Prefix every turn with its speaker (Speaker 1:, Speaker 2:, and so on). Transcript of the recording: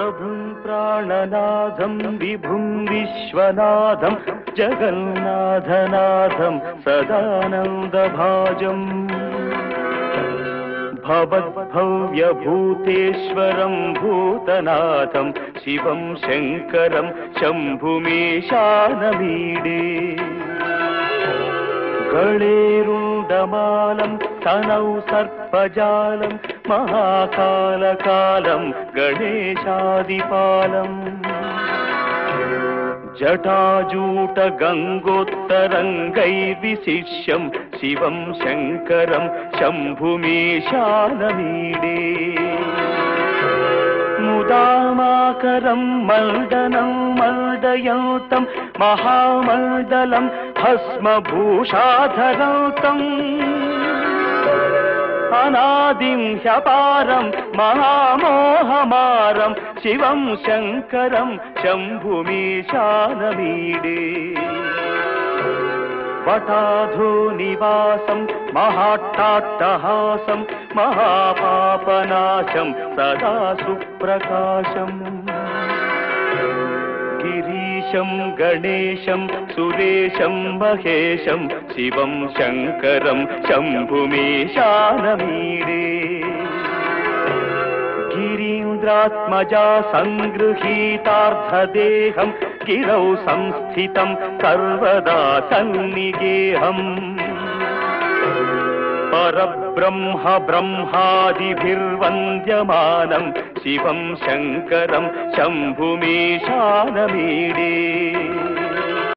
Speaker 1: प्रभुं प्राणनाथं विभुं विश्वनाथं जगन्नाथनाथं सदानन्दभाजम् भवद्भव्यभूतेश्वरं भूतनाथं शिवं शङ्करं शम्भुमीशानमीडे गळेरुण्डमालं तनौ सर्पजालं महाकालकालं गणेशादिपालम् जटाजूटगङ्गोत्तरङ्गैर्विशिष्यं शिवं शङ्करं शम्भुमीशानमीडे मुदामाकरं मण्डनं मण्डयन्तं महामण्डलं भस्मभूषाधरन्तम् अनादिं ह्यपारं महामोहमारं शिवं शङ्करं शम्भुमीशानमीडे वटाधोनिवासं महाट्टाट्टहासं महापापनाशं सदा सुप्रकाशम् गिरीशं गणेशं सुरेशं महेशं शिवं शङ्करं शम्भुमीशानमीडे गिरीन्द्रात्मजा सङ्गृहीतार्धदेहं गिरौ संस्थितं सर्वदा सन्निगेहम् परब्रह्म ब्रह्मादिभिर्वन्द्यमानं शिवं शङ्करं शम्भुमीशानमीडे